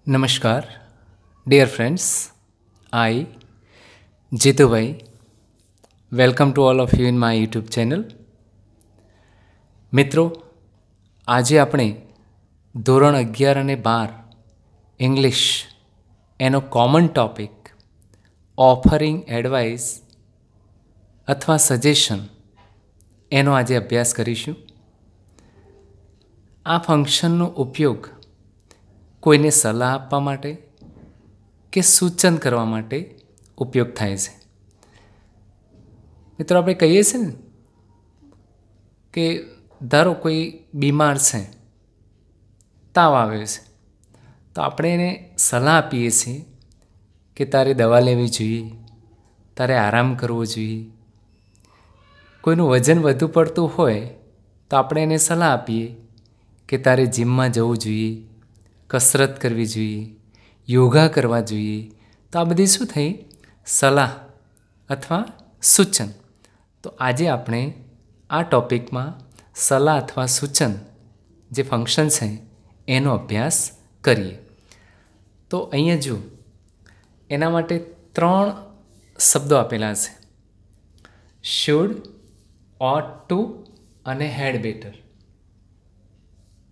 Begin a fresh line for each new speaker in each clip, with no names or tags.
नमस्कार dear friends, I Jitu भाई welcome to all of you in my YouTube channel. મિત્રો, આજે આપણે ધોરણ 11 અને 12 ઇંગ્લિશ એનો કોમન ટોપિક ઓફરિંગ એડવાઇસ અથવા સજેશન એનો આજે અભ્યાસ કરીશું। આ ફંક્શનનો ઉપયોગ કોઈને સલાહ આપવા માટે કે સૂચન કરવા માટે ઉપયોગ થાય છે। મિત્રો, આપણે કહીએ છીએ ને કે ધારો કોઈ બીમાર છે, તાવ આવે છે, તો આપણે એને સલાહ આપીએ છીએ કે તારે દવા લેવી જોઈએ, તારે આરામ કરવો જોઈએ। કોઈનું વજન વધુ પડતું હોય તો આપણે એને સલાહ આપીએ કે તારે જિમમાં જવું જોઈએ, કસરત કરવી જોઈએ, યોગા કરવા જોઈએ। તો આ બધી શું થઈ? સલાહ અથવા સૂચન। તો આજે આપણે આ ટૉપિકમાં સલાહ અથવા સૂચન જે ફંક્શન છે એનો અભ્યાસ કરીએ। તો અહીંયા જો એના માટે 3 શબ્દો આપેલા છે: શુડ, ઓટ ટુ અને હેડ બેટર।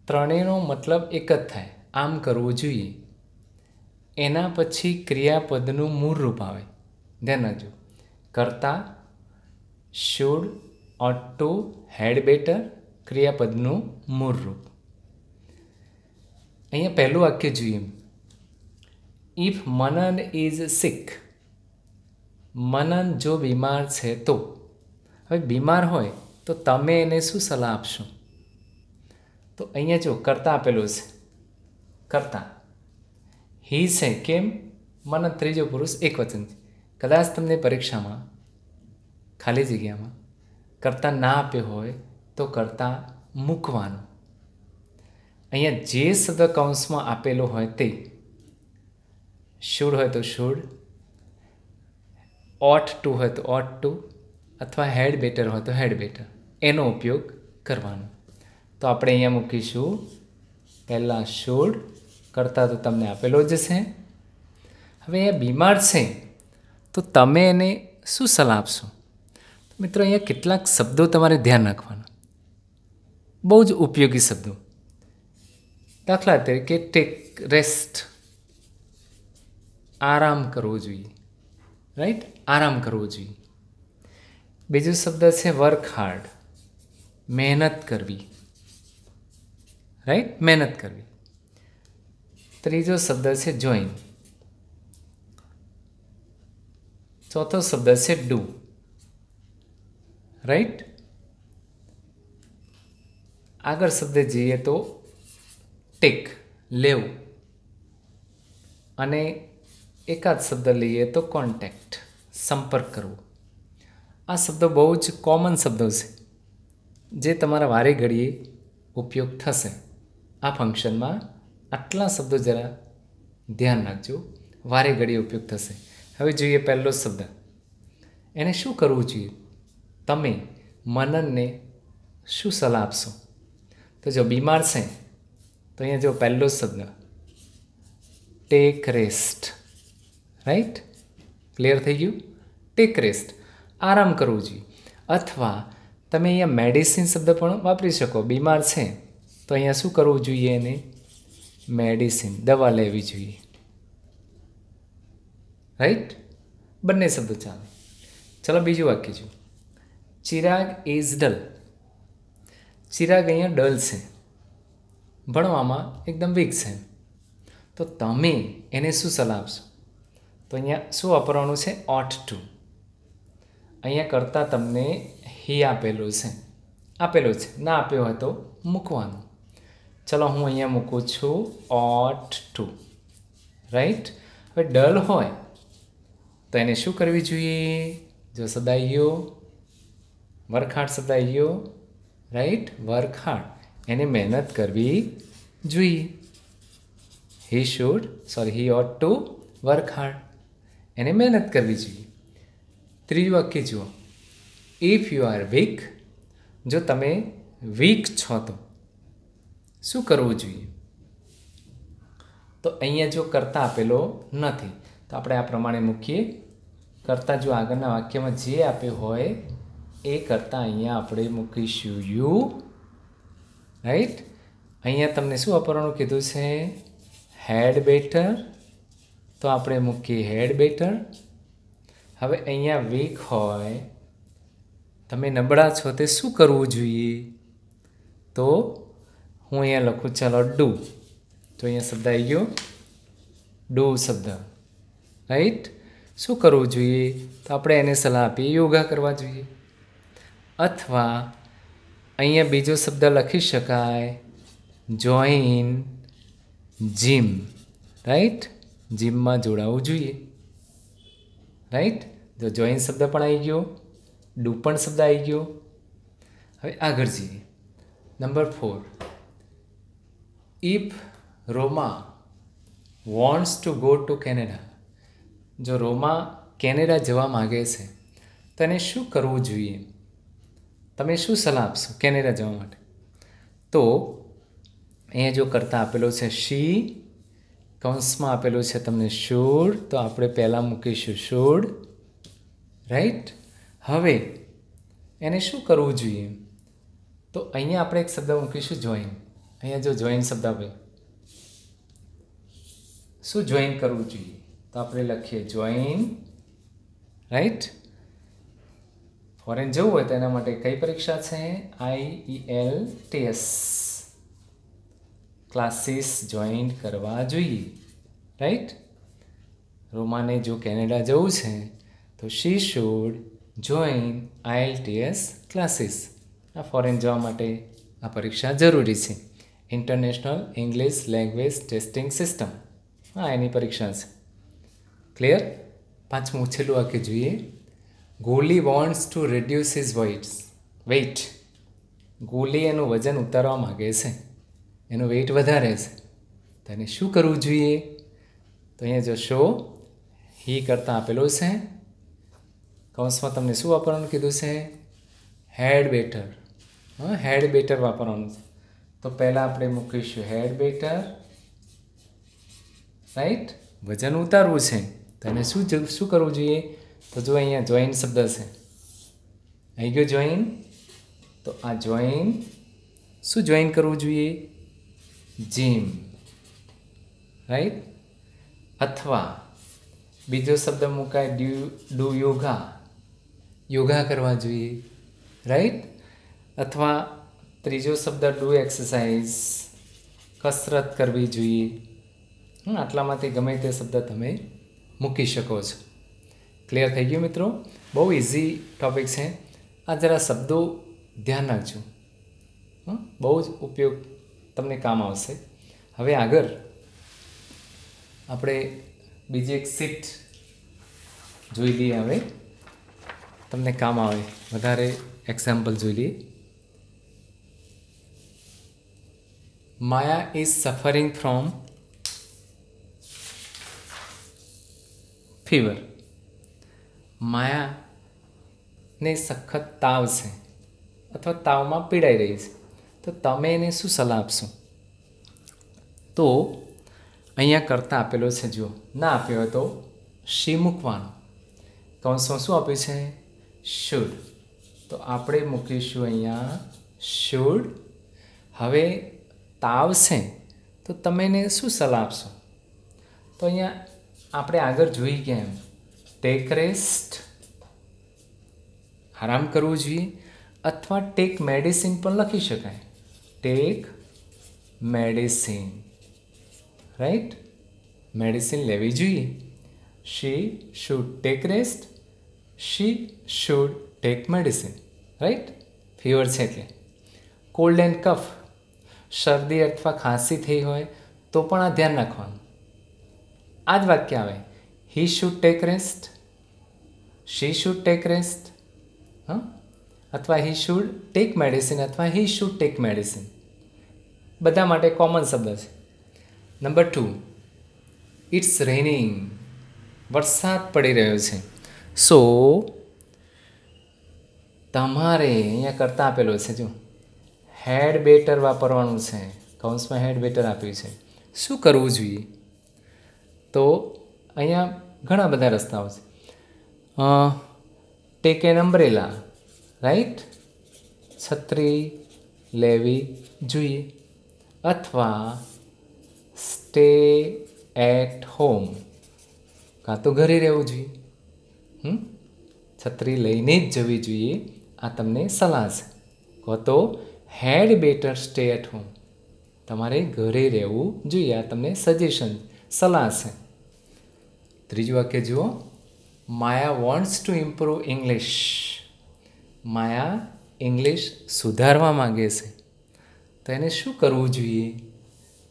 ત્રણેયનો મતલબ એક જ થાય, આમ કરવું જોઈએ। એના પછી ક્રિયાપદનું મૂળ રૂપ આવે, ધ્યાન રાખજો। કર્તા should, ought to, had better, ક્રિયાપદનું મૂળ રૂપ। અહીંયા પહેલું વાક્ય જોઈએ, ઇફ મનન ઇઝ સિક। મનન જો બીમાર છે તો, હવે બીમાર હોય તો તમે એને શું સલાહ આપશો? તો અહીંયા જો કર્તા આપેલું છે, કર્તા હી છે, કેમ? મનન ત્રીજો પુરુષ એકવચન છે। કદાચ તમને પરીક્ષામાં ખાલી જગ્યામાં કર્તા ના આપ્યો હોય તો કર્તા મૂકવાનું। અહીંયા જે શબ્દ કૌંસમાં આપેલો હોય તે, શુડ હોય તો શુડ, ઓટ ટુ હોય તો ઓટ ટુ, અથવા હેડ બેટર હોય તો હેડ બેટર, એનો ઉપયોગ કરવાનો। તો આપણે અહીંયા મૂકીશું પહેલાં શુડ, કરતા તો તમને આપેલો જ છે। હવે અહીંયા બીમાર છે તો તમે એને શું સલાહ આપશો? મિત્રો, અહીંયા કેટલાક શબ્દો તમારે ધ્યાન રાખવાના, બહુ જ ઉપયોગી શબ્દો। દાખલા તરીકે ટેક રેસ્ટ, આરામ કરવો જોઈએ, રાઈટ? આરામ કરવો જોઈએ। બીજો શબ્દ છે વર્ક હાર્ડ, મહેનત કરવી, રાઈટ? મહેનત કરવી। ત્રીજો શબ્દ છે જોઈન। ચોથો શબ્દ છે ડુ, રાઈટ? આગળ શબ્દ જઈએ તો ટેક, લેવું, અને એકાદ શબ્દ લઈએ તો કોન્ટેક્ટ, સંપર્ક કરવો। આ શબ્દો બહુ જ કોમન શબ્દો છે જે તમારા વારે ઘડીએ ઉપયોગ થશે આ ફંક્શનમાં। આટલા શબ્દો જરા ધ્યાન રાખજો, વારે ઘડીએ ઉપયોગ થશે। હવે જોઈએ પહેલો શબ્દ, એને શું કરવું જોઈએ? તમે મનનને શું સલાહ આપશો? તો જો બીમાર છે તો અહીંયા જો પહેલો શબ્દ ટેક રેસ્ટ, રાઈટ? ક્લિયર થઈ ગયું? ટેક રેસ્ટ, આરામ કરવું જોઈએ। અથવા તમે અહીંયા મેડિસિન શબ્દ પણ વાપરી શકો। બીમાર છે તો અહીંયા શું કરવું જોઈએ? એને મેડિસિન, દવા લેવી જોઈએ, રાઈટ? બંને શબ્દો ચાલે। ચલો બીજું વાક્ય જો, ચિરાગ ઇઝ ડલ। ચિરાગ અહીંયા ડલ છે, ભણવામાં એકદમ વીક છે, તો તમે એને શું સલાહ આપશો? તો અહીંયા શું વાપરવાનું છે? ઓટ ટુ। અહીંયા કરતાં તમને હી આપેલું છે, ના આપ્યો હોય તો મૂકવાનું। ચલો હું અહીંયા મૂકું છું ઓટ ટુ, રાઈટ? હવે ડલ હોય તો એને શું કરવી જોઈએ? જો શબ્દ આવી ગયો, વર્ક હાર્ડ શબ્દ આવી ગયો, રાઈટ? વર્ક હાર્ડ, એને મહેનત કરવી જોઈએ। હી ઓટ ટુ વર્ક હાર્ડ, એને મહેનત કરવી જોઈએ। ત્રીજું વાક્ય જુઓ, ઇફ યુ આર વીક। જો તમે વીક છો તો શું કરવું જોઈએ? તો અહીંયા જો કર્તા આપેલો નથી તો આપણે આ પ્રમાણે મૂકીએ. કર્તા જો આગળના વાક્યમાં જે આપ્યું હોય એ કરતાં અહીંયા આપણે મૂકીશું યુ. રાઈટ. અહીંયા તમને શું વાપરવાનું કીધું છે? Had better. તો આપણે મૂકીએ હેડ બેટર. હવે અહીંયા વીક હોય, તમે નબળા છો, તે શું કરવું જોઈએ? તો હું અહીંયા લખું, ચાલો ડુ. તો અહીંયા શબ્દ આવી ગયો ડુ શબ્દ. રાઈટ. શું કરવું જોઈએ? તો આપણે એને સલાહ આપીએ યોગા કરવા જોઈએ. અથવા અહીંયા બીજો શબ્દ લખી શકાય, જોઈન જીમ. રાઈટ. જીમમાં જોડાવવું જોઈએ. રાઈટ. તો જોઈન શબ્દ પણ આવી ગયો, ડુ પણ શબ્દ આવી ગયો. હવે આગળ જઈએ. Number 4. If Roma wants to go to Canada. જો રોમા કેનેડા જવા માગે છે તો એને શું કરવું જોઈએ? તમે શું સલાહ આપશો કેનેડા જવા માટે? તો અહીંયા જો કરતા આપેલો છે શી, કૌંસમાં આપેલું છે તમને શુડ, તો આપણે પહેલાં મૂકીશું શુડ. રાઈટ. હવે એને શું કરવું જોઈએ? તો અહીંયા આપણે એક શબ્દ મૂકીશું જોઈન. અહીંયા જો જોઈન શબ્દ આવે, શું જોઈન કરવું જોઈએ? તો આપણે લખીએ જોઈન. રાઈટ. ફોરેન જવું હોય તો એના માટે કઈ પરીક્ષા છે? IELTS ક્લાસીસ જોઈન કરવા જોઈએ. રાઈટ. રોમાને જો કેનેડા જવું છે તો she should join IELTS classes. આ ફોરેન જવા માટે આ પરીક્ષા જરૂરી છે. International English language testing system. હા, એની પરીક્ષા છે. ક્લિયર. 5મું છેલ્લું વાક્ય જોઈએ. Goli wants to reduce his weight. Goli એનું વજન ઉતારવા માગે છે, એનું વેઇટ વધારે છે, તો એને શું કરવું જોઈએ? તો અહીંયા જો શો હી કરતાં આપેલું છે, કૌંસમાં તમને શું વાપરવાનું કીધું છે? Had better. હા, હેડ બેટર વાપરવાનું છે. તો પહેલાં આપણે મૂકીશું હેડ બેટર. રાઈટ. વજન ઉતારવું છે તો એને શું કરવું જોઈએ? તો જો અહીંયા જોઈન શબ્દ છે, આવી ગયો જોઈન. તો આ જોઈન, શું જોઈન કરવું જોઈએ? જીમ. રાઈટ. અથવા બીજો શબ્દ મુકાય ડુ યોગા. યોગા કરવા જોઈએ. રાઈટ. અથવા ત્રીજો શબ્દ ડુ એક્સરસાઇઝ. કસરત કરવી જોઈએ. આટલામાંથી ગમે તે શબ્દ તમે મૂકી શકો છો. ક્લિયર થઈ ગયું મિત્રો? બહુ ઇઝી ટૉપિક છે. આ જરા શબ્દો ધ્યાન રાખજો. બહુ જ ઉપયોગ તમને કામ આવશે. હવે આગળ આપણે બીજી એક સીટ જોઈ લઈએ. હવે તમને કામ આવે વધારે એક્ઝામ્પલ જોઈ લઈએ. માયા ઇઝ સફરિંગ ફ્રોમ ફીવર. માયાને સખત તાવ છે અથવા તાવમાં પીડાઈ રહી છે, તો તમે એને શું સલાહ આપશો? તો અહીંયા કરતા આપેલો છે, જો ના આપ્યો હોય તો શી મૂકવાનો. કૌંસમાં શું આપ્યું છે? શુડ. તો આપણે મૂકીશું અહીંયા શુડ. હવે તાવ છે તો તમે એને શું સલાહ આપશો? તો અહીંયા આપણે આગળ જોઈ ગયા એમ ટેક રેસ્ટ, આરામ કરવું જોઈએ. અથવા ટેક મેડિસિન પણ લખી શકાય. Tech medicine. રાઈટ. મેડિસિન લેવી જોઈએ. She should take rest. She should take medicine. Right. Fever છે એટલે. કોલ્ડ એન્ડ કફ, શરદી અથવા ખાંસી થઈ હોય તો પણ આ ધ્યાન રાખવાનું. આ જ વાક્ય આવે he should take rest, she should take rest. અથવા હી શુડ ટેક મેડિસિન અથવા હી શુડ ટેક મેડિસિન. બધા માટે કોમન શબ્દ છે. Number 2, it's raining. વરસાદ પડી રહ્યો છે. સો તમારે અહીંયા કરતા આપેલો છે, જો હેડ બેટર વાપરવાનું છે. કૌંસમાં હેડ બેટર આપ્યું છે. શું કરવું જોઈએ? તો અહીંયા ઘણા બધા રસ્તાઓ છે. ટેક એન અમ્બ્રેલા, રાઈટ, છત્રી લેવી જોઈએ, અથવા સ્ટે એટ હોમ, કાં તો ઘરે રહેવું જોઈએ. છત્રી લઈને જ જવી જોઈએ, આ તમને સલાહ છે. કાં તો had better stay at home, તમારે ઘરે રહેવું જોઈએ, આ તમને સજેશન સલાહ છે. ત્રીજું વાક્ય જુઓ, Maya wants to improve English. Maya English સુધારવા માગે છે, તો એને શું કરવું જોઈએ?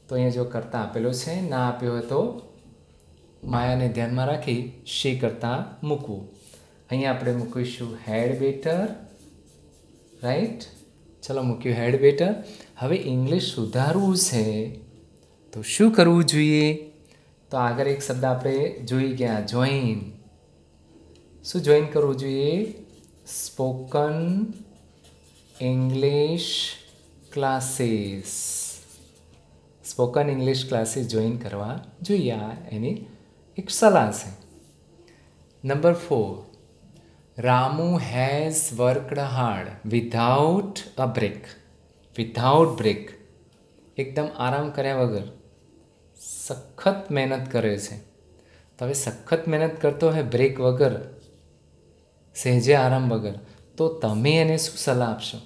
તો અહીંયા જો કરતા આપેલો છે, ના આપ્યો હોય તો માયાને ધ્યાનમાં રાખી શી કરતા મૂકવું. અહીંયા આપણે મૂકીશું હેડ બેટર, રાઈટ. ચલો મૂક્યું હેડ બેટર. હવે ઇંગ્લિશ સુધારવું છે તો શું કરવું જોઈએ? તો આગળ એક શબ્દ આપણે જોઈ ગયા, જોઈન. શું જોઈન કરવું જોઈએ? Spoken English classes. Spoken English classes join કરવા જોઈએ, આ એની એક સલાહ છે. Number 4, Ramu has worked hard without a break. Without break, એકદમ આરામ કર્યા વગર સખત મહેનત કરે છે. તો હવે સખત મહેનત કરતો હોય બ્રેક વગર, સહેજે આરામ વગર, તો તમે એને શું સલાહ આપશો?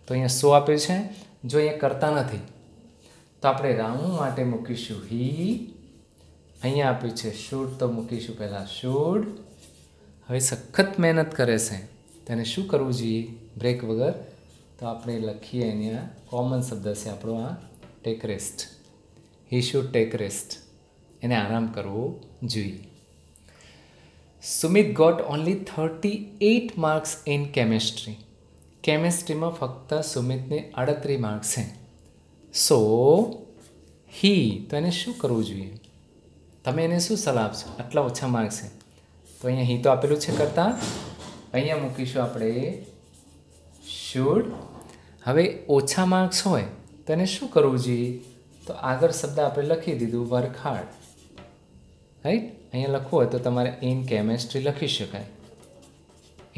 તો અહીંયા શું આપ્યું છે? જો અહીંયા કરતા નથી તો આપણે રામુ માટે મૂકીશું હી. અહીંયા આપ્યું છે શુડ, તો મૂકીશું પહેલાં શુડ. હવે સખત મહેનત કરે છે તેને શું કરવું જોઈએ બ્રેક વગર? તો આપણે લખીએ, અહીંયા કોમન શબ્દ છે આપણો આ, take rest. He should take rest, એને આરામ કરવો જોઈએ. Sumit got only 38 marks in chemistry. કેમેસ્ટ્રીમાં ફક્ત સુમિતને 38 માર્ક્સ છે. સો હી, તો એને શું કરવું જોઈએ? તમે એને શું સલાહ આપશો? આટલા ઓછા માર્ક્સ છે તો અહીંયા હી તો આપેલું છે કરતાં, અહીંયા મૂકીશું આપણે શુડ. હવે ઓછા માર્ક્સ હોય તો એને શું કરવું જોઈએ? તો આગળ શબ્દ આપણે લખી દીધું, વર્ક હાર્ડ, રાઈટ. અહીંયા લખવું હોય તો તમારે ઇન કેમેસ્ટ્રી લખી શકાય,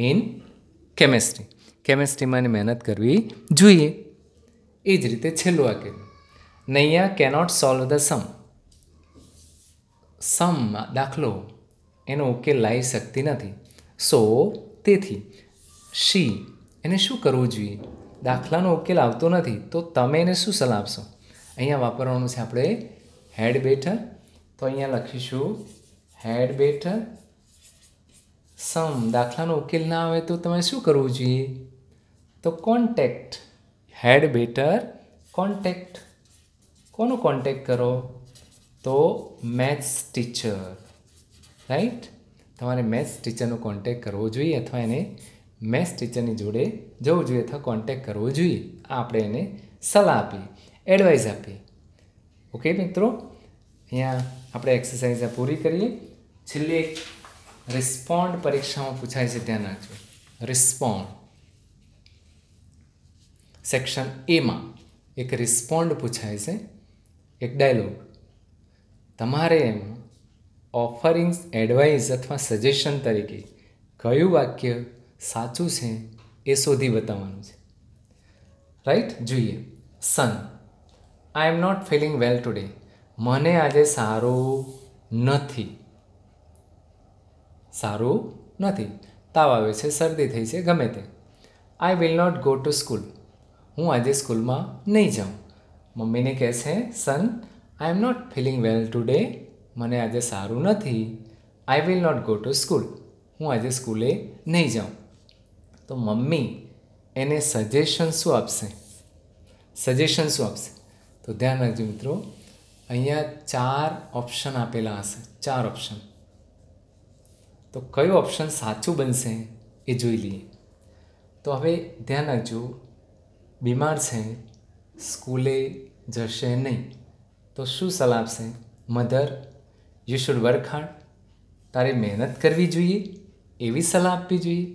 ઇન કેમેસ્ટ્રી. કેમેસ્ટ્રીમાં મહેનત કરવી જોઈએ. એ જ રીતે છેલ્લું વાક્ય, નૈયા કેનોટ સોલ્વ ધ સમ. સમ દાખલો એનો ઉકેલ લાવી શકતી નથી. સો તેથી શી, એને શું કરવું જોઈએ? દાખલાનો ઉકેલ આવતો નથી તો તમે એને શું સલાહ આપશો? અહીંયા વાપરવાનું છે આપણે હેડ બેટર. તો અહીંયા લખીશું હેડ બેટર. સમ દાખલાનો ઉકેલ ના આવે તો તમે શું કરવું જોઈએ? તો કોન્ટેક્ટ. Had better contact. કોનો કોન્ટેક્ટ કરો? તો મેથ્સ ટીચર, રાઈટ. તમારે મેથ્સ ટીચરનો કોન્ટેક્ટ કરવો જોઈએ, અથવા એને મેથ્સ ટીચરની જોડે જવું જોઈએ, અથવા કોન્ટેક્ટ કરવો જોઈએ. આ આપણે એને સલાહ આપી, એડવાઇસ આપી. ઓકે મિત્રો, અહીંયા આપણે એક્સરસાઇઝ પૂરી કરીએ. છેલ્લે એક રિસ્પોન્ડ પરીક્ષામાં પૂછાય છે, ધ્યાન રાખજો. રિસ્પોન્ડ સેક્શન એમાં એક રિસ્પોન્ડ પૂછાય છે, એક ડાયલોગ. તમારે એમ ઓફરિંગ્સ એડવાઇસ અથવા સજેશન તરીકે કયું વાક્ય સાચું છે એ શોધી બતાવવાનું છે, રાઈટ. જોઈએ, son, I am not feeling well today. મને આજે સારું નથી. સારું નથી, તાવ આવે છે, શરદી થઈ છે, ગમે તે. I will not go to school. હું આજે સ્કૂલમાં નહીં જાઉં. મમ્મીને કહે છે, son, I am not feeling well today. મને આજે સારું નથી. I will not go to school. હું આજે સ્કૂલે નહીં જાઉં. તો મમ્મી એને સજેશન શું આપશે? સજેશન શું આપશે? તો ધ્યાન રાખજો મિત્રો, અહીંયા 4 ઓપ્શન આપેલા હશે, 4 ઓપ્શન. તો કયો ઓપ્શન સાચું બનશે એ જોઈ લઈએ. તો હવે ધ્યાન રાખજો, બીમાર છે, સ્કૂલે જશે નહીં, તો શું સલાહ આપશે? Mother, you should work hard. તારે મહેનત કરવી જોઈએ એવી સલાહ આપવી જોઈએ?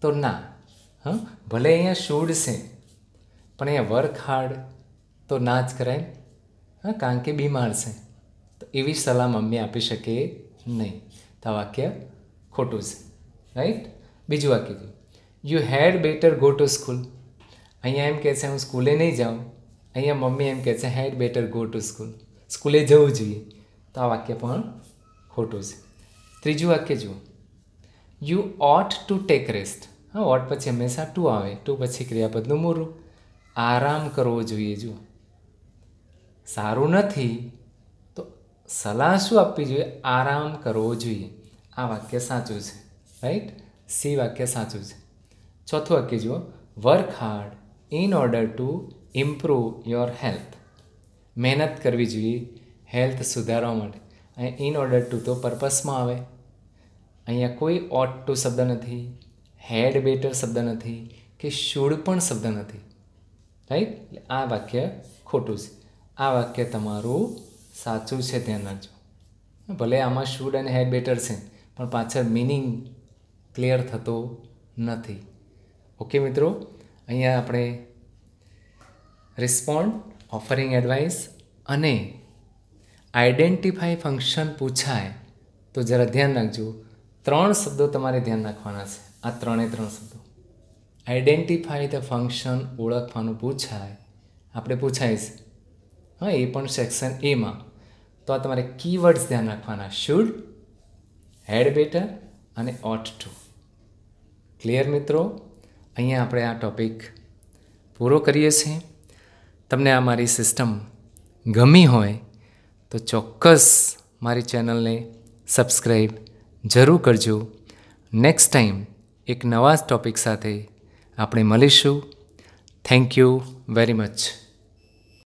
તો ના. ભલે અહીંયા શુડ છે પણ અહીંયા વર્ક હાર્ડ તો ના જ કરાય, કારણ કે બીમાર છે. તો એવી સલાહ મમ્મી આપી શકે નહીં. તો આ વાક્ય ખોટું છે. રાઈટ. બીજું વાક્ય કહ્યું, you had better go to school. અહીંયા એમ કહે છે હું સ્કૂલે નહીં જાઉં. અહીંયા મમ્મી એમ કહે છે had better go to school, સ્કૂલે જવું જોઈએ. તો આ વાક્ય પણ ખોટું છે. ત્રીજું વાક્ય જુઓ, you oat to take rest. હા, ઓટ પછી હંમેશા ટુ આવે, ટુ પછી ક્રિયાપદનું મૂળું. આરામ કરવો જોઈએ. જુઓ, સારું નથી તો સલાહ શું આપવી જોઈએ? આરામ કરવો જોઈએ. આ વાક્ય સાચું છે. રાઈટ. સી વાક્ય સાચું છે. ચોથું વાક્ય જુઓ, work hard in order to improve your health. મહેનત કરવી જોઈએ હેલ્થ સુધારવા માટે. અહીંયા ઇન ઓર્ડર ટુ તો પર્પસમાં આવે. અહીંયા કોઈ ઓટ ટુ શબ્દ નથી, હેડ બેટર શબ્દ નથી, કે શુડ પણ શબ્દ નથી. રાઈટ. એટલે આ વાક્ય ખોટું છે. આ વાક્ય તમારું સાચું છે, ધ્યાન રાખજો. ભલે આમાં શુડ અને હેડ બેટર છે, પણ પાછળ મિનિંગ ક્લિયર થતો નથી. ઓકે મિત્રો, અહીંયા આપણે રિસ્પોન્ડ, ઓફરિંગ એડવાઇસ અને આઈડેન્ટિફાઈ ફંક્શન પૂછાય તો જરા ધ્યાન રાખજો. 3 શબ્દો તમારે ધ્યાન રાખવાના છે. આ 3 શબ્દો. આઈડેન્ટિફાઈ ધ ફંક્શન, ઓળખવાનું પૂછાય, આપણે પૂછાય છે. હા, એ પણ સેક્શન એમાં. તો આ તમારે કીવર્ડ્સ ધ્યાન રાખવાના, શુડ, હેડ બેટર અને ઓટ ટુ. ક્લિયર મિત્રો? અહીંયા આપણે આ ટોપિક પૂરો કરીએ છીએ. તમને આ મારી સિસ્ટમ ગમી હોય તો ચોક્કસ મારી ચેનલને સબસ્ક્રાઈબ જરૂર કરજો. નેક્સ્ટ ટાઈમ એક નવા ટોપિક સાથે આપણે મળીશું. Thank you very much.